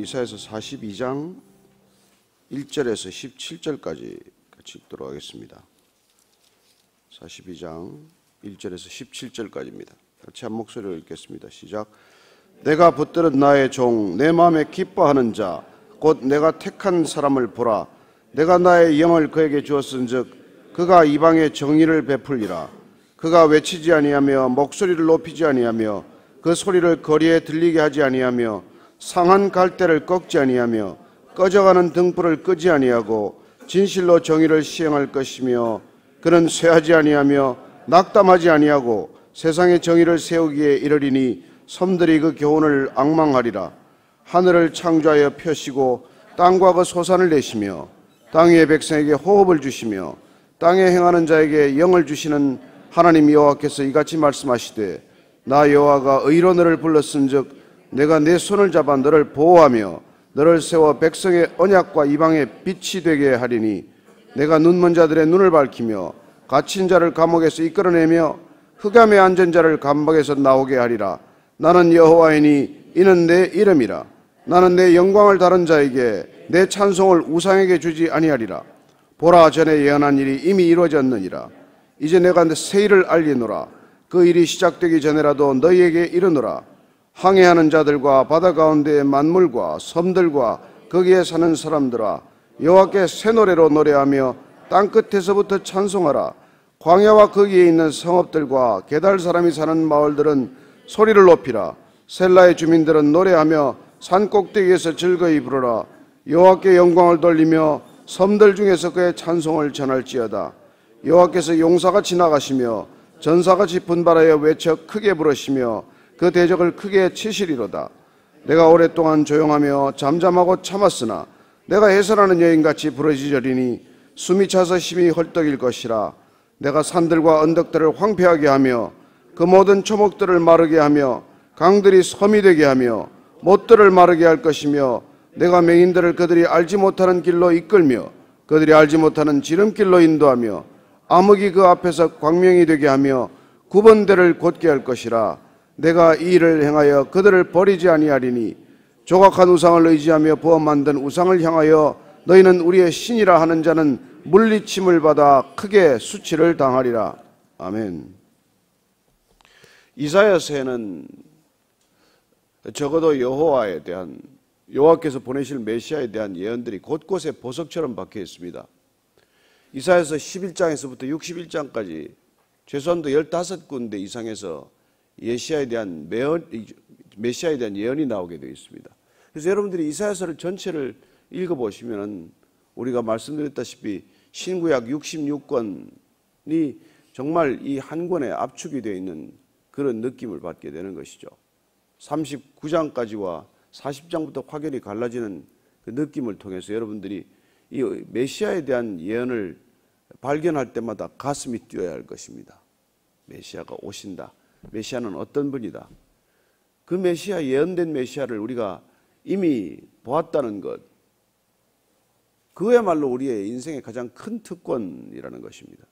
이사야서 42장 1절에서 17절까지 같이 읽도록 하겠습니다. 42장 1절에서 17절까지입니다. 같이 한 목소리로 읽겠습니다. 시작. 내가 붙들은 나의 종, 내 마음에 기뻐하는 자, 곧 내가 택한 사람을 보라. 내가 나의 영을 그에게 주었은즉 그가 이방에 정의를 베풀리라. 그가 외치지 아니하며 목소리를 높이지 아니하며 그 소리를 거리에 들리게 하지 아니하며 상한 갈대를 꺾지 아니하며 꺼져가는 등불을 끄지 아니하고 진실로 정의를 시행할 것이며 그는 쇠하지 아니하며 낙담하지 아니하고 세상의 정의를 세우기에 이르리니 섬들이 그 교훈을 앙망하리라. 하늘을 창조하여 펴시고 땅과 그 소산을 내시며 땅 위의 백성에게 호흡을 주시며 땅에 행하는 자에게 영을 주시는 하나님 여호와께서 이같이 말씀하시되 나 여호와가 의로 너를 불렀은즉 내가 내 손을 잡아 너를 보호하며 너를 세워 백성의 언약과 이방의 빛이 되게 하리니 내가 눈먼 자들의 눈을 밝히며 갇힌 자를 감옥에서 이끌어내며 흑암에 앉은 자를 감옥에서 나오게 하리라. 나는 여호와이니 이는 내 이름이라. 나는 내 영광을 다른 자에게 내 찬송을 우상에게 주지 아니하리라. 보라, 전에 예언한 일이 이미 이루어졌느니라. 이제 내가 새 일을 알리노라. 그 일이 시작되기 전에라도 너희에게 이르노라. 항해하는 자들과 바다 가운데의 만물과 섬들과 거기에 사는 사람들아, 여호와께 새 노래로 노래하며 땅끝에서부터 찬송하라. 광야와 거기에 있는 성읍들과 게달 사람이 사는 마을들은 소리를 높이라. 셀라의 주민들은 노래하며 산 꼭대기에서 즐거이 부르라. 여호와께 영광을 돌리며 섬들 중에서 그의 찬송을 전할지어다. 여호와께서 용사가 지나가시며 전사같이 분발하여 외쳐 크게 부르시며 그 대적을 크게 치시리로다. 내가 오랫동안 조용하며 잠잠하고 참았으나 내가 해설하는 여인같이 부르짖으리니 숨이 차서 심히 헐떡일 것이라. 내가 산들과 언덕들을 황폐하게 하며 그 모든 초목들을 마르게 하며 강들이 섬이 되게 하며 못들을 마르게 할 것이며 내가 맹인들을 그들이 알지 못하는 길로 이끌며 그들이 알지 못하는 지름길로 인도하며 암흑이 그 앞에서 광명이 되게 하며 구번대를 곧게 할 것이라. 내가 이 일을 행하여 그들을 버리지 아니하리니 조각한 우상을 의지하며 부어 만든 우상을 향하여 너희는 우리의 신이라 하는 자는 물리침을 받아 크게 수치를 당하리라. 아멘. 이사야서에는 적어도 여호와에 대한, 여호와께서 보내실 메시아에 대한 예언들이 곳곳에 보석처럼 박혀 있습니다. 이사야서 11장에서부터 61장까지 최소한도 15군데 이상에서 메시아에 대한 예언이 나오게 되어 있습니다. 그래서 여러분들이 이사야서를 전체를 읽어보시면 우리가 말씀드렸다시피 신구약 66권이 정말 이 한 권에 압축이 되어 있는 그런 느낌을 받게 되는 것이죠. 39장까지와 40장부터 확연히 갈라지는 그 느낌을 통해서 여러분들이 이 메시아에 대한 예언을 발견할 때마다 가슴이 뛰어야 할 것입니다. 메시아가 오신다. 메시아는 어떤 분이다. 그 메시아, 예언된 메시아를 우리가 이미 보았다는 것, 그야말로 우리의 인생의 가장 큰 특권이라는 것입니다.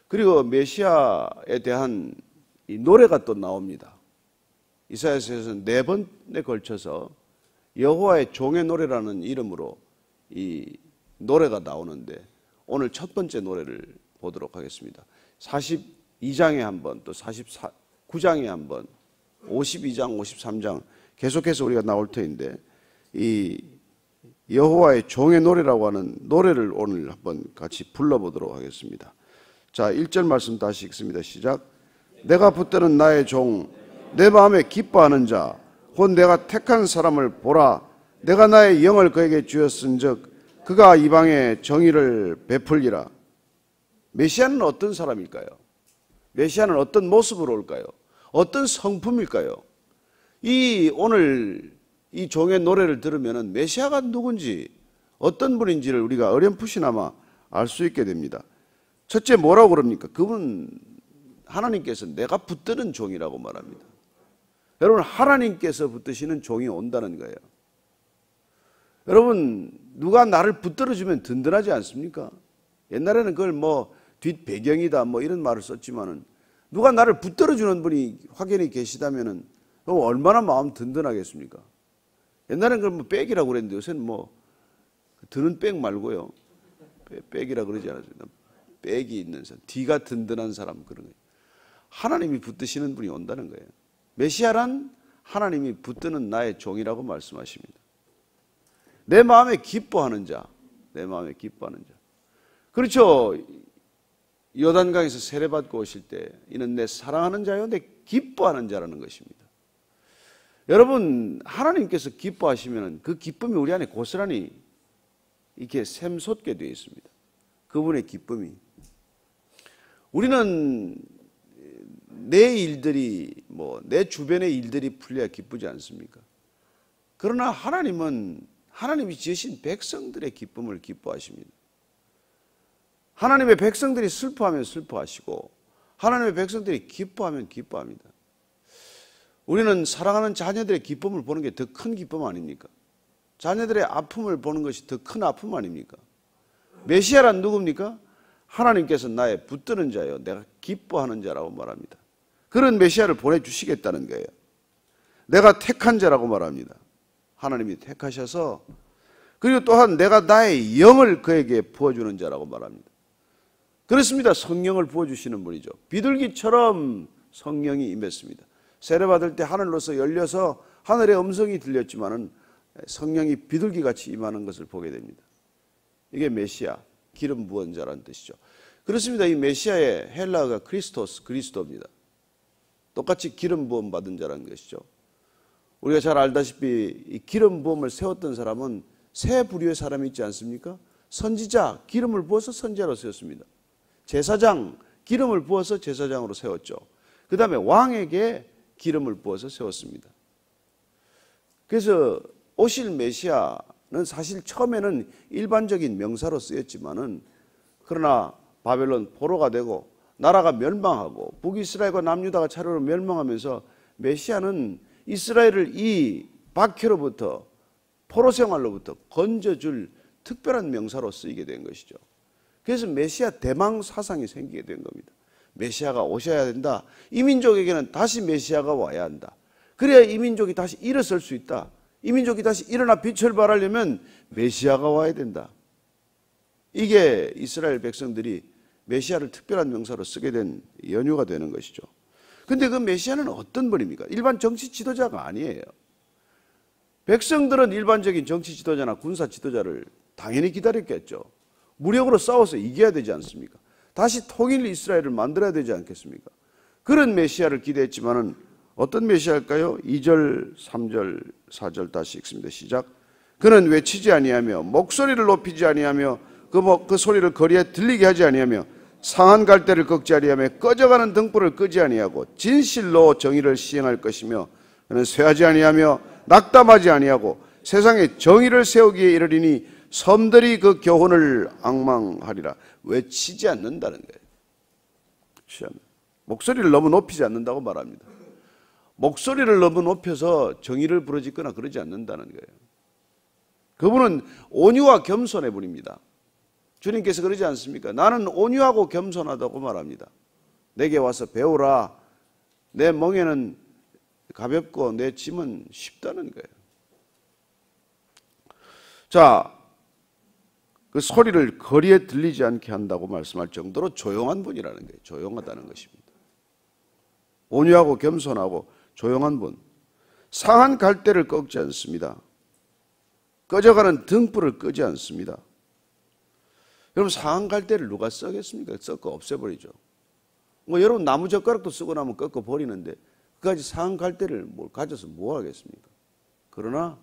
그리고 메시아에 대한 이 노래가 또 나옵니다. 이사야서에서는 4번에 걸쳐서 여호와의 종의 노래라는 이름으로 이 노래가 나오는데 오늘 첫 번째 노래를 보도록 하겠습니다. 42장에 한 번, 또 49장에 한 번, 52장, 53장 계속해서 우리가 나올 터인데 이 여호와의 종의 노래라고 하는 노래를 오늘 한번 같이 불러보도록 하겠습니다. 자, 1절 말씀 다시 읽습니다. 시작. 내가 붙드는 나의 종, 내 마음에 기뻐하는 자, 곧 내가 택한 사람을 보라. 내가 나의 영을 그에게 주었은즉 그가 이방에 정의를 베풀리라. 메시아는 어떤 사람일까요? 메시아는 어떤 모습으로 올까요? 어떤 성품일까요? 오늘 이 종의 노래를 들으면 메시아가 누군지 어떤 분인지를 우리가 어렴풋이나마 알 수 있게 됩니다. 첫째 뭐라고 그럽니까? 그분 하나님께서 내가 붙드는 종이라고 말합니다. 여러분, 하나님께서 붙드시는 종이 온다는 거예요. 여러분, 누가 나를 붙들어주면 든든하지 않습니까? 옛날에는 그걸 뒷배경이다 이런 말을 썼지만은 누가 나를 붙들어주는 분이 확연히 계시다면은 얼마나 마음 든든하겠습니까? 옛날에는 그럼 뭐 백이라고 그랬는데 요새는 뭐 드는 백 말고요. 백이라고 그러지 않았습니다. 백이 있는 사람, 뒤가 든든한 사람 그런 거예요. 하나님이 붙드시는 분이 온다는 거예요. 메시아란 하나님이 붙드는 나의 종이라고 말씀하십니다. 내 마음에 기뻐하는 자, 내 마음에 기뻐하는 자. 그렇죠. 요단강에서 세례받고 오실 때 이는 내 사랑하는 자요, 내 기뻐하는 자라는 것입니다. 여러분, 하나님께서 기뻐하시면 그 기쁨이 우리 안에 고스란히 이렇게 샘솟게 되어 있습니다. 그분의 기쁨이. 우리는 내 일들이 내 주변의 일들이 풀려야 기쁘지 않습니까? 그러나 하나님은 하나님이 지으신 백성들의 기쁨을 기뻐하십니다. 하나님의 백성들이 슬퍼하면 슬퍼하시고 하나님의 백성들이 기뻐하면 기뻐합니다. 우리는 사랑하는 자녀들의 기쁨을 보는 게 더 큰 기쁨 아닙니까? 자녀들의 아픔을 보는 것이 더 큰 아픔 아닙니까? 메시아란 누굽니까? 하나님께서 나의 붙드는 자요, 내가 기뻐하는 자라고 말합니다. 그런 메시아를 보내주시겠다는 거예요. 내가 택한 자라고 말합니다. 하나님이 택하셔서, 그리고 또한 내가 나의 영을 그에게 부어주는 자라고 말합니다. 그렇습니다. 성령을 부어주시는 분이죠. 비둘기처럼 성령이 임했습니다. 세례받을 때 하늘로서 열려서 하늘의 음성이 들렸지만은 성령이 비둘기같이 임하는 것을 보게 됩니다. 이게 메시아, 기름 부은 자라는 뜻이죠. 그렇습니다. 이 메시아의 헬라어가 크리스토스, 그리스도입니다. 똑같이 기름 부음 받은 자라는 것이죠. 우리가 잘 알다시피 이 기름 부음을 세웠던 사람은 세 부류의 사람이 있지 않습니까? 선지자, 기름을 부어서 선지자로 세웠습니다. 제사장, 기름을 부어서 제사장으로 세웠죠. 그 다음에 왕에게 기름을 부어서 세웠습니다. 그래서 오실 메시아는 사실 처음에는 일반적인 명사로 쓰였지만은, 그러나 바벨론 포로가 되고 나라가 멸망하고 북이스라엘과 남유다가 차례로 멸망하면서 메시아는 이스라엘을 이 박해로부터, 포로 생활로부터 건져줄 특별한 명사로 쓰이게 된 것이죠. 그래서 메시아 대망 사상이 생기게 된 겁니다. 메시아가 오셔야 된다. 이 민족에게는 다시 메시아가 와야 한다. 그래야 이 민족이 다시 일어설 수 있다. 이 민족이 다시 일어나 빛을 발하려면 메시아가 와야 된다. 이게 이스라엘 백성들이 메시아를 특별한 명사로 쓰게 된 연유가 되는 것이죠. 그런데 그 메시아는 어떤 분입니까? 일반 정치 지도자가 아니에요. 백성들은 일반적인 정치 지도자나 군사 지도자를 당연히 기다렸겠죠. 무력으로 싸워서 이겨야 되지 않습니까? 다시 통일 이스라엘을 만들어야 되지 않겠습니까? 그런 메시아를 기대했지만은 어떤 메시아일까요? 2절, 3절, 4절 다시 읽습니다. 시작. 그는 외치지 아니하며 목소리를 높이지 아니하며 그 소리를 거리에 들리게 하지 아니하며 상한 갈대를 꺾지 아니하며 꺼져가는 등불을 끄지 아니하고 진실로 정의를 시행할 것이며 그는 쇠하지 아니하며 낙담하지 아니하고 세상에 정의를 세우기에 이르리니 섬들이 그 교훈을 앙망하리라. 외치지 않는다는 거예요. 목소리를 너무 높이지 않는다고 말합니다. 목소리를 너무 높여서 정의를 부르짖거나 그러지 않는다는 거예요. 그분은 온유와 겸손의 분입니다. 주님께서 그러지 않습니까? 나는 온유하고 겸손하다고 말합니다. 내게 와서 배우라. 내 멍에는 가볍고 내 짐은 쉽다는 거예요. 자, 그 소리를 거리에 들리지 않게 한다고 말씀할 정도로 조용한 분이라는 거예요. 조용하다는 것입니다. 온유하고 겸손하고 조용한 분. 상한 갈대를 꺾지 않습니다. 꺼져가는 등불을 끄지 않습니다. 여러분, 상한 갈대를 누가 쓰겠습니까? 썩고 없애버리죠. 여러분 나무 젓가락도 쓰고 나면 꺾어 버리는데 그까지 상한 갈대를 가져서 뭐 하겠습니까? 그러나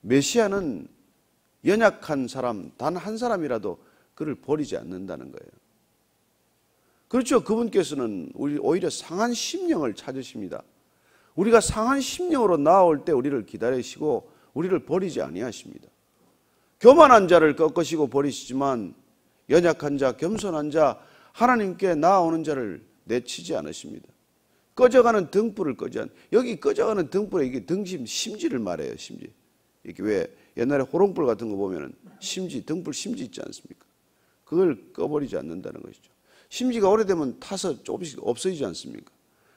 메시아는 연약한 사람 단 한 사람이라도 그를 버리지 않는다는 거예요. 그렇죠. 그분께서는 오히려 상한 심령을 찾으십니다. 우리가 상한 심령으로 나아올 때 우리를 기다리시고 우리를 버리지 아니하십니다. 교만한 자를 꺾으시고 버리시지만 연약한 자, 겸손한 자, 하나님께 나아오는 자를 내치지 않으십니다. 꺼져가는 등불을 끄지 않. 여기 꺼져가는 등불에 이게 등심, 심지를 말해요. 심지. 이게 왜 옛날에 호롱불 같은 거 보면은 심지, 등불 심지 있지 않습니까? 그걸 꺼버리지 않는다는 것이죠. 심지가 오래되면 타서 조금씩 없어지지 않습니까?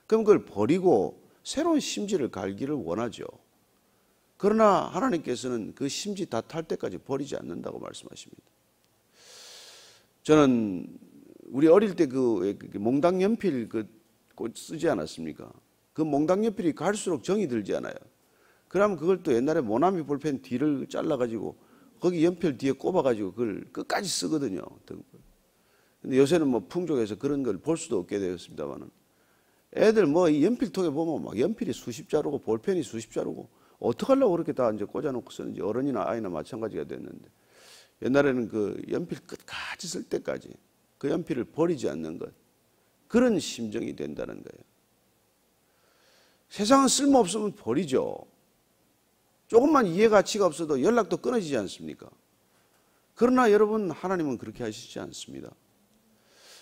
그럼 그걸 버리고 새로운 심지를 갈기를 원하죠. 그러나 하나님께서는 그 심지 다 탈 때까지 버리지 않는다고 말씀하십니다. 저는 우리 어릴 때 그 몽당 연필 그 쓰지 않았습니까? 그 몽당 연필이 갈수록 정이 들지 않아요. 그러면 그걸 또 옛날에 모나미 볼펜 뒤를 잘라가지고 거기 연필 뒤에 꼽아가지고 그걸 끝까지 쓰거든요. 근데 요새는 뭐 풍족해서 그런 걸 볼 수도 없게 되었습니다만은 애들 뭐 이 연필통에 보면 막 연필이 수십 자루고 볼펜이 수십 자루고 어떡하려고 그렇게 다 이제 꽂아놓고 쓰는지 어른이나 아이나 마찬가지가 됐는데 옛날에는 그 연필 끝까지 쓸 때까지 그 연필을 버리지 않는 것 그런 심정이 된다는 거예요. 세상은 쓸모없으면 버리죠. 조금만 이해 가치가 없어도 연락도 끊어지지 않습니까? 그러나 여러분 하나님은 그렇게 하시지 않습니다.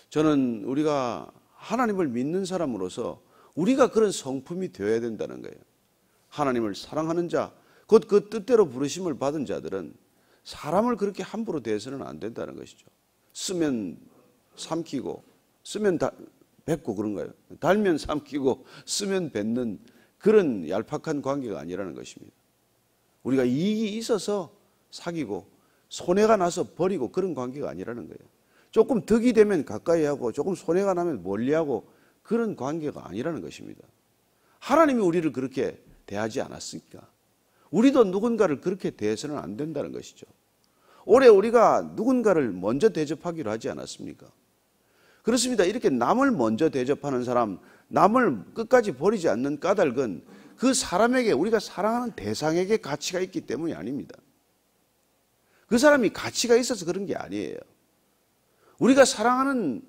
저는 우리가 하나님을 믿는 사람으로서 우리가 그런 성품이 되어야 된다는 거예요. 하나님을 사랑하는 자, 곧 그 뜻대로 부르심을 받은 자들은 사람을 그렇게 함부로 대해서는 안 된다는 것이죠. 쓰면 삼키고 쓰면 뱉고 그런가요? 달면 삼키고 쓰면 뱉는 그런 얄팍한 관계가 아니라는 것입니다. 우리가 이익이 있어서 사귀고 손해가 나서 버리고 그런 관계가 아니라는 거예요. 조금 덕이 되면 가까이 하고 조금 손해가 나면 멀리하고 그런 관계가 아니라는 것입니다. 하나님이 우리를 그렇게 대하지 않았으니까 우리도 누군가를 그렇게 대해서는 안 된다는 것이죠. 올해 우리가 누군가를 먼저 대접하기로 하지 않았습니까? 그렇습니다. 이렇게 남을 먼저 대접하는 사람, 남을 끝까지 버리지 않는 까닭은 그 사람에게 우리가 사랑하는 대상에게 가치가 있기 때문이 아닙니다. 그 사람이 가치가 있어서 그런 게 아니에요. 우리가 사랑하는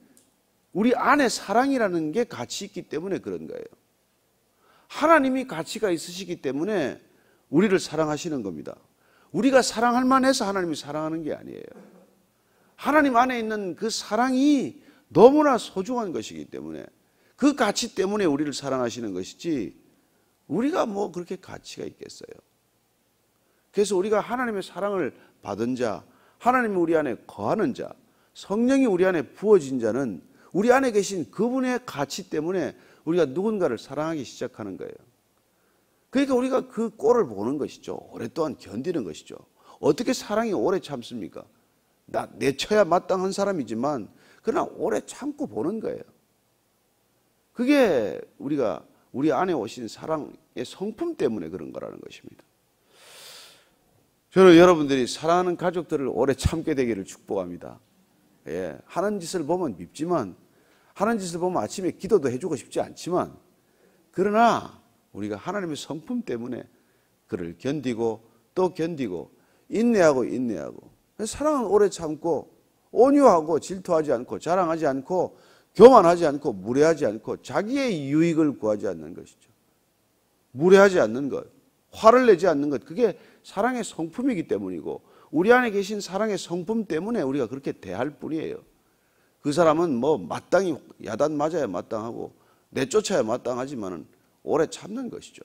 우리 안에 사랑이라는 게 가치 있기 때문에 그런 거예요. 하나님이 가치가 있으시기 때문에 우리를 사랑하시는 겁니다. 우리가 사랑할 만해서 하나님이 사랑하는 게 아니에요. 하나님 안에 있는 그 사랑이 너무나 소중한 것이기 때문에 그 가치 때문에 우리를 사랑하시는 것이지 우리가 뭐 그렇게 가치가 있겠어요. 그래서 우리가 하나님의 사랑을 받은 자, 하나님이 우리 안에 거하는 자, 성령이 우리 안에 부어진 자는 우리 안에 계신 그분의 가치 때문에 우리가 누군가를 사랑하기 시작하는 거예요. 그러니까 우리가 그 꼴을 보는 것이죠. 오랫동안 견디는 것이죠. 어떻게 사랑이 오래 참습니까? 내쳐야 마땅한 사람이지만 그러나 오래 참고 보는 거예요. 그게 우리가 우리 안에 오신 사랑의 성품 때문에 그런 거라는 것입니다. 저는 여러분들이 사랑하는 가족들을 오래 참게 되기를 축복합니다. 예, 하는 짓을 보면 밉지만 하는 짓을 보면 아침에 기도도 해주고 싶지 않지만 그러나 우리가 하나님의 성품 때문에 그를 견디고 또 견디고 인내하고 사랑은 오래 참고 온유하고 질투하지 않고 자랑하지 않고 교만하지 않고 무례하지 않고 자기의 유익을 구하지 않는 것이죠. 무례하지 않는 것, 화를 내지 않는 것, 그게 사랑의 성품이기 때문이고 우리 안에 계신 사랑의 성품 때문에 우리가 그렇게 대할 뿐이에요. 그 사람은 뭐 마땅히 야단 맞아야 마땅하고 내쫓아야 마땅하지만은 오래 참는 것이죠.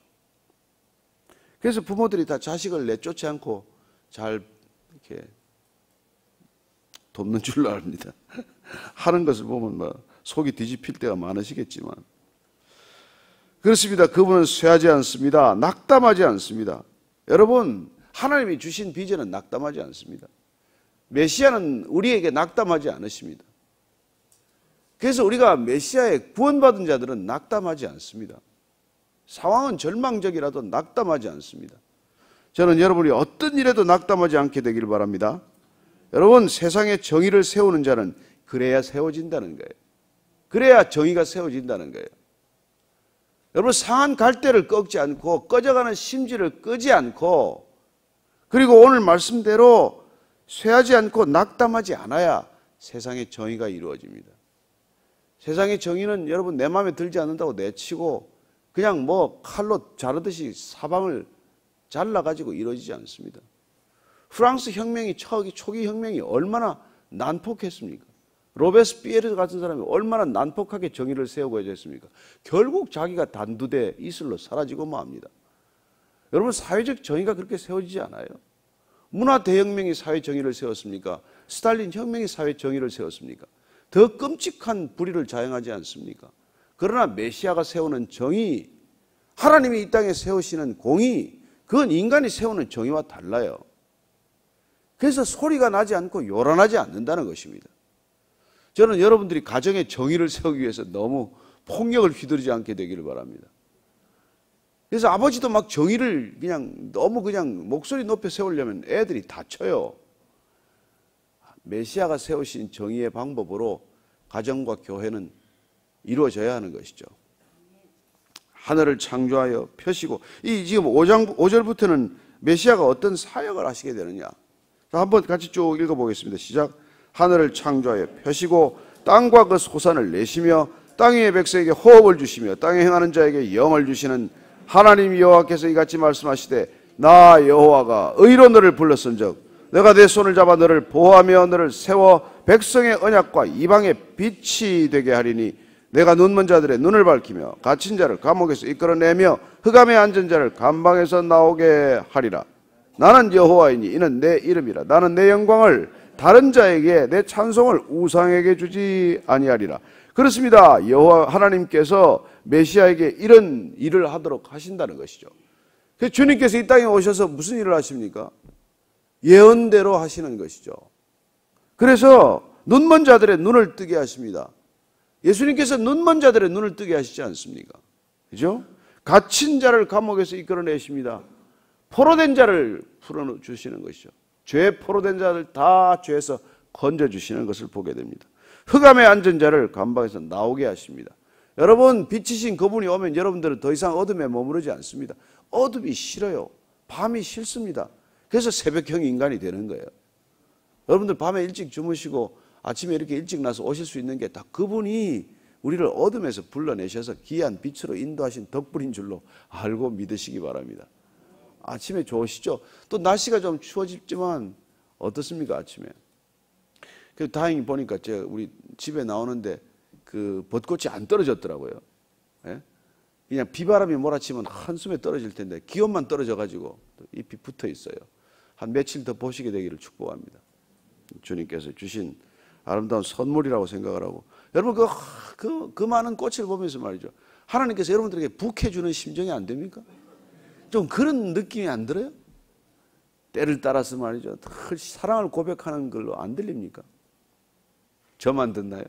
그래서 부모들이 다 자식을 내쫓지 않고 잘 이렇게 돕는 줄 압니다. 하는 것을 보면 뭐 속이 뒤집힐 때가 많으시겠지만 그렇습니다. 그분은 쇠하지 않습니다. 낙담하지 않습니다. 여러분 하나님이 주신 비전은 낙담하지 않습니다. 메시아는 우리에게 낙담하지 않으십니다. 그래서 우리가 메시아에 구원받은 자들은 낙담하지 않습니다. 상황은 절망적이라도 낙담하지 않습니다. 저는 여러분이 어떤 일에도 낙담하지 않게 되길 바랍니다. 여러분 세상에 정의를 세우는 자는 그래야 세워진다는 거예요. 그래야 정의가 세워진다는 거예요. 여러분 상한 갈대를 꺾지 않고 꺼져가는 심지를 끄지 않고 그리고 오늘 말씀대로 쇠하지 않고 낙담하지 않아야 세상의 정의가 이루어집니다. 세상의 정의는 여러분 내 마음에 들지 않는다고 내치고 그냥 뭐 칼로 자르듯이 사방을 잘라가지고 이루어지지 않습니다. 프랑스 혁명이 초기 혁명이 얼마나 난폭했습니까? 로베스피에르 같은 사람이 얼마나 난폭하게 정의를 세우고 했습니까? 결국 자기가 단두대 이슬로 사라지고 맙니다. 여러분 사회적 정의가 그렇게 세워지지 않아요. 문화 대혁명이 사회 정의를 세웠습니까? 스탈린 혁명이 사회 정의를 세웠습니까? 더 끔찍한 불의를 자행하지 않습니까? 그러나 메시아가 세우는 정의, 하나님이 이 땅에 세우시는 공의, 그건 인간이 세우는 정의와 달라요. 그래서 소리가 나지 않고 요란하지 않는다는 것입니다. 저는 여러분들이 가정의 정의를 세우기 위해서 너무 폭력을 휘두르지 않게 되기를 바랍니다. 그래서 아버지도 막 정의를 너무 목소리 높여 세우려면 애들이 다쳐요. 메시아가 세우신 정의의 방법으로 가정과 교회는 이루어져야 하는 것이죠. 하늘을 창조하여 펴시고, 지금 5절부터는 메시아가 어떤 사역을 하시게 되느냐. 자, 한번 같이 쭉 읽어보겠습니다. 시작. 하늘을 창조하여 펴시고 땅과 그 소산을 내시며 땅 위의 백성에게 호흡을 주시며 땅에 행하는 자에게 영을 주시는 하나님 여호와께서 이같이 말씀하시되 나 여호와가 의로 너를 불렀은즉 내가 내 손을 잡아 너를 보호하며 너를 세워 백성의 언약과 이방의 빛이 되게 하리니 내가 눈먼 자들의 눈을 밝히며 갇힌 자를 감옥에서 이끌어내며 흑암에 앉은 자를 감방에서 나오게 하리라. 나는 여호와이니 이는 내 이름이라. 나는 내 영광을 다른 자에게 내 찬송을 우상에게 주지 아니하리라. 그렇습니다. 여호와 하나님께서 메시아에게 이런 일을 하도록 하신다는 것이죠. 그래서 주님께서 이 땅에 오셔서 무슨 일을 하십니까? 예언대로 하시는 것이죠. 그래서 눈먼 자들의 눈을 뜨게 하십니다. 예수님께서 눈먼 자들의 눈을 뜨게 하시지 않습니까? 그죠? 갇힌 자를 감옥에서 이끌어내십니다. 포로된 자를 풀어주시는 것이죠. 죄에 포로된 자를 다 죄에서 건져주시는 것을 보게 됩니다. 흑암에 앉은 자를 감방에서 나오게 하십니다. 여러분, 빛이신 그분이 오면 여러분들은 더 이상 어둠에 머무르지 않습니다. 어둠이 싫어요. 밤이 싫습니다. 그래서 새벽형 인간이 되는 거예요. 여러분들 밤에 일찍 주무시고 아침에 이렇게 일찍 나서 오실 수 있는 게 다 그분이 우리를 어둠에서 불러내셔서 귀한 빛으로 인도하신 덕분인 줄로 알고 믿으시기 바랍니다. 아침에 좋으시죠? 또 날씨가 좀 추워졌지만 어떻습니까, 아침에? 그래서 다행히 보니까 제가 우리 집에 나오는데 그 벚꽃이 안 떨어졌더라고요. 예? 그냥 비바람이 몰아치면 한숨에 떨어질 텐데 기온만 떨어져가지고 잎이 붙어 있어요. 한 며칠 더 보시게 되기를 축복합니다. 주님께서 주신 아름다운 선물이라고 생각을 하고, 여러분 그 많은 꽃을 보면서 말이죠. 하나님께서 여러분들에게 북해 주는 심정이 안 됩니까? 좀 그런 느낌이 안 들어요? 때를 따라서 말이죠. 사랑을 고백하는 걸로 안 들립니까? 저만 듣나요?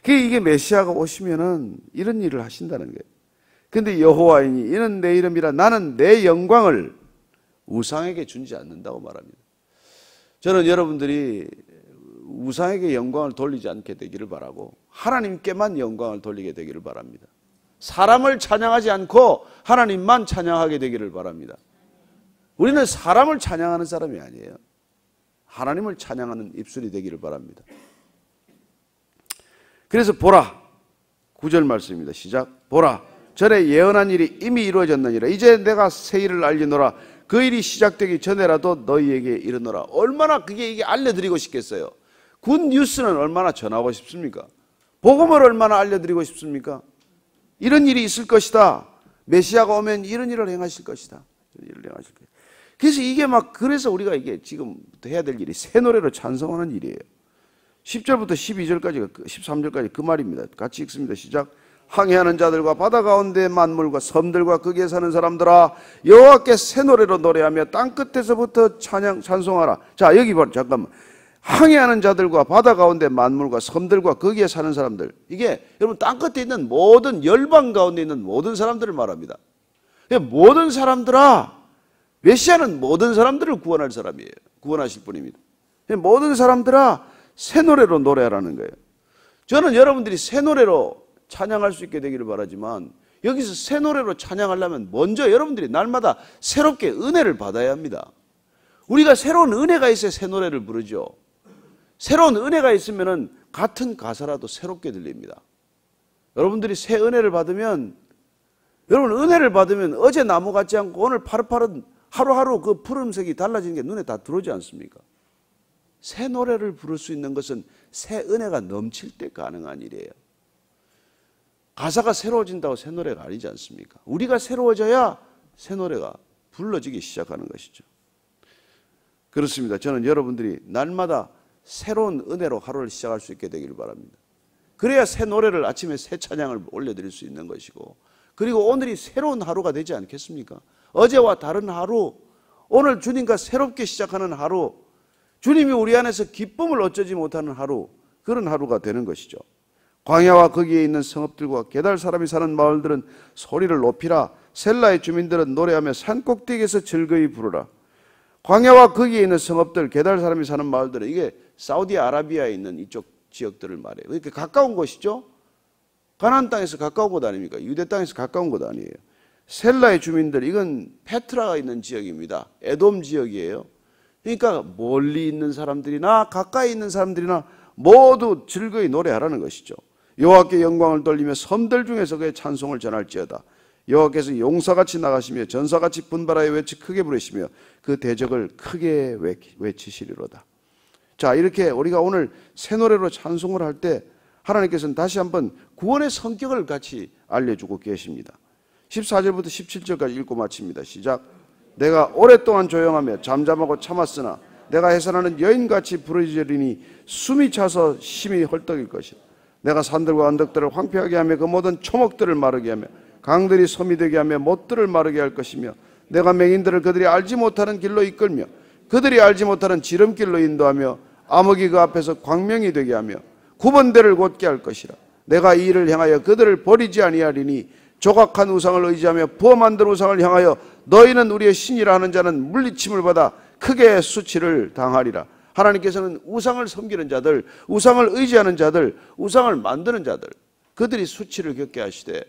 이게 메시아가 오시면은 이런 일을 하신다는 거예요. 근데 여호와이니 이는 내 이름이라. 나는 내 영광을 우상에게 주지 않는다고 말합니다. 저는 여러분들이 우상에게 영광을 돌리지 않게 되기를 바라고 하나님께만 영광을 돌리게 되기를 바랍니다. 사람을 찬양하지 않고 하나님만 찬양하게 되기를 바랍니다. 우리는 사람을 찬양하는 사람이 아니에요. 하나님을 찬양하는 입술이 되기를 바랍니다. 그래서 보라, 9절 말씀입니다. 시작. 보라, 전에 예언한 일이 이미 이루어졌느니라. 이제 내가 새 일을 알리노라. 그 일이 시작되기 전에라도 너희에게 이르노라. 얼마나 이게 알려드리고 싶겠어요. 굿 뉴스는 얼마나 전하고 싶습니까? 복음을 얼마나 알려드리고 싶습니까? 이런 일이 있을 것이다. 메시아가 오면 이런 일을 행하실 것이다. 이런 일을 행하실 것이다. 그래서 이게 그래서 우리가 이게 지금 해야 될 일이 새 노래로 찬송하는 일이에요. 10절부터 12절까지, 13절까지 그 말입니다. 같이 읽습니다. 시작. 항해하는 자들과 바다 가운데 만물과 섬들과 거기에 사는 사람들아, 여호와께 새 노래로 노래하며 땅끝에서부터 찬송하라. 자, 여기 봐, 잠깐만. 항해하는 자들과 바다 가운데 만물과 섬들과 거기에 사는 사람들, 이게 여러분 땅끝에 있는 모든 열방 가운데 있는 모든 사람들을 말합니다. 모든 사람들아, 메시아는 모든 사람들을 구원할 사람이에요. 구원하실 분입니다. 모든 사람들아, 새 노래로 노래하라는 거예요. 저는 여러분들이 새 노래로 찬양할 수 있게 되기를 바라지만, 여기서 새 노래로 찬양하려면 먼저 여러분들이 날마다 새롭게 은혜를 받아야 합니다. 우리가 새로운 은혜가 있어야 새 노래를 부르죠. 새로운 은혜가 있으면 같은 가사라도 새롭게 들립니다. 여러분들이 새 은혜를 받으면, 여러분 은혜를 받으면 어제 나무 같지 않고 오늘 파릇파릇 하루하루 그 푸른색이 달라지는 게 눈에 다 들어오지 않습니까? 새 노래를 부를 수 있는 것은 새 은혜가 넘칠 때 가능한 일이에요. 가사가 새로워진다고 새 노래가 아니지 않습니까? 우리가 새로워져야 새 노래가 불러지기 시작하는 것이죠. 그렇습니다. 저는 여러분들이 날마다 새로운 은혜로 하루를 시작할 수 있게 되기를 바랍니다. 그래야 새 노래를 아침에 새 찬양을 올려드릴 수 있는 것이고, 그리고 오늘이 새로운 하루가 되지 않겠습니까? 어제와 다른 하루, 오늘 주님과 새롭게 시작하는 하루, 주님이 우리 안에서 기쁨을 어쩌지 못하는 하루, 그런 하루가 되는 것이죠. 광야와 거기에 있는 성읍들과 게달 사람이 사는 마을들은 소리를 높이라. 셀라의 주민들은 노래하며 산꼭대기에서 즐거이 부르라. 광야와 거기에 있는 성읍들, 게달 사람이 사는 마을들은, 이게 사우디아라비아에 있는 이쪽 지역들을 말해요. 이렇게 가까운 곳이죠. 가나안 땅에서 가까운 곳 아닙니까? 유대 땅에서 가까운 곳 아니에요. 셀라의 주민들, 이건 페트라가 있는 지역입니다. 에돔 지역이에요. 그러니까 멀리 있는 사람들이나 가까이 있는 사람들이나 모두 즐거이 노래하라는 것이죠. 여호와께 영광을 돌리며 섬들 중에서 그의 찬송을 전할지어다. 여호와께서 용사같이 나가시며 전사같이 분발하여 외치 크게 부르시며 그 대적을 크게 외치시리로다. 자, 이렇게 우리가 오늘 새 노래로 찬송을 할 때 하나님께서는 다시 한번 구원의 성격을 같이 알려주고 계십니다. 14절부터 17절까지 읽고 마칩니다. 시작. 내가 오랫동안 조용하며 잠잠하고 참았으나 내가 해산하는 여인같이 부르짖으리니 숨이 차서 심히 헐떡일 것이다. 내가 산들과 언덕들을 황폐하게 하며 그 모든 초목들을 마르게 하며 강들이 섬이 되게 하며 못들을 마르게 할 것이며 내가 맹인들을 그들이 알지 못하는 길로 이끌며 그들이 알지 못하는 지름길로 인도하며 암흑이 그 앞에서 광명이 되게 하며 구번대를 곧게 할 것이라. 내가 이 일을 향하여 그들을 버리지 아니하리니 조각한 우상을 의지하며 부어 만든 우상을 향하여 너희는 우리의 신이라 하는 자는 물리침을 받아 크게 수치를 당하리라. 하나님께서는 우상을 섬기는 자들, 우상을 의지하는 자들, 우상을 만드는 자들, 그들이 수치를 겪게 하시되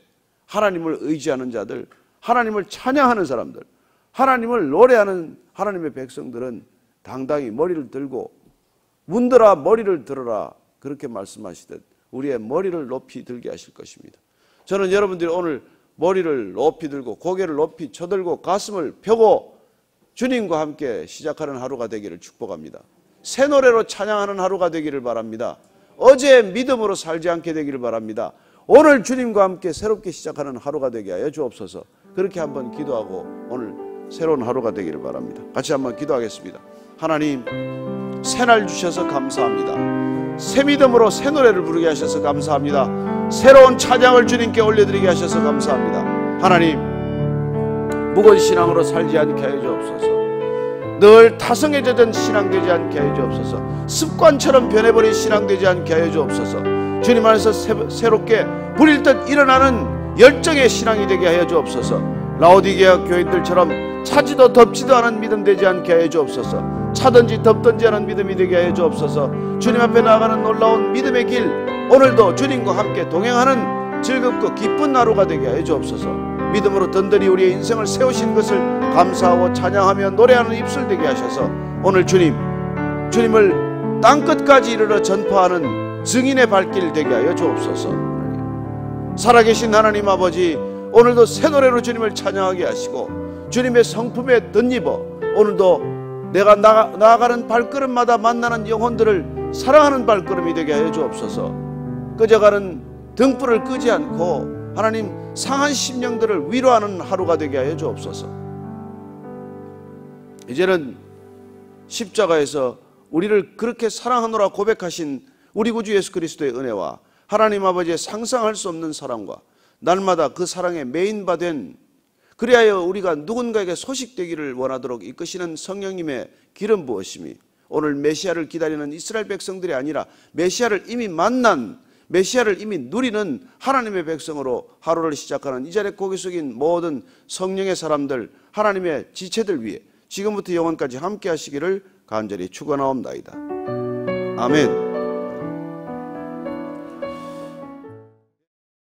하나님을 의지하는 자들, 하나님을 찬양하는 사람들, 하나님을 노래하는 하나님의 백성들은 당당히 머리를 들고 문들아 머리를 들어라, 그렇게 말씀하시듯 우리의 머리를 높이 들게 하실 것입니다. 저는 여러분들이 오늘 머리를 높이 들고 고개를 높이 쳐들고 가슴을 펴고 주님과 함께 시작하는 하루가 되기를 축복합니다. 새 노래로 찬양하는 하루가 되기를 바랍니다. 어제의 믿음으로 살지 않게 되기를 바랍니다. 오늘 주님과 함께 새롭게 시작하는 하루가 되게 하여 주옵소서. 그렇게 한번 기도하고 오늘 새로운 하루가 되기를 바랍니다. 같이 한번 기도하겠습니다. 하나님, 새날 주셔서 감사합니다. 새 믿음으로 새 노래를 부르게 하셔서 감사합니다. 새로운 찬양을 주님께 올려드리게 하셔서 감사합니다. 하나님, 무거운 신앙으로 살지 않게 하여 주옵소서. 늘 타성에 젖은 신앙 되지 않게 하여 주옵소서. 습관처럼 변해버린 신앙 되지 않게 하여 주옵소서. 주님 안에서 새롭게 불일 듯 일어나는 열정의 신앙이 되게 하여 주옵소서. 라오디게아 교인들처럼 차지도 덥지도 않은 믿음 되지 않게 하여 주옵소서. 차든지 덥든지 않은 믿음이 되게 하여 주옵소서. 주님 앞에 나아가는 놀라운 믿음의 길, 오늘도 주님과 함께 동행하는 즐겁고 기쁜 하루가 되게 하여 주옵소서. 믿음으로 든든히 우리의 인생을 세우신 것을 감사하고 찬양하며 노래하는 입술 되게 하셔서 오늘 주님을 땅끝까지 이르러 전파하는 증인의 발길 되게 하여 주옵소서. 살아계신 하나님 아버지, 오늘도 새 노래로 주님을 찬양하게 하시고 주님의 성품에 덧입어 오늘도 내가 나아가는 발걸음마다 만나는 영혼들을 사랑하는 발걸음이 되게 하여 주옵소서. 꺼져가는 등불을 끄지 않고 하나님 상한 심령들을 위로하는 하루가 되게 하여 주옵소서. 이제는 십자가에서 우리를 그렇게 사랑하노라 고백하신 우리 구주 예수 그리스도의 은혜와 하나님 아버지의 상상할 수 없는 사랑과 날마다 그 사랑에 매인바된, 그리하여 우리가 누군가에게 소식되기를 원하도록 이끄시는 성령님의 기름 부으심이 오늘 메시아를 기다리는 이스라엘 백성들이 아니라 메시아를 이미 만난, 메시아를 이미 누리는 하나님의 백성으로 하루를 시작하는 이 자리에 고개 숙인 모든 성령의 사람들, 하나님의 지체들 위해 지금부터 영원까지 함께 하시기를 간절히 축원하옵나이다. 아멘.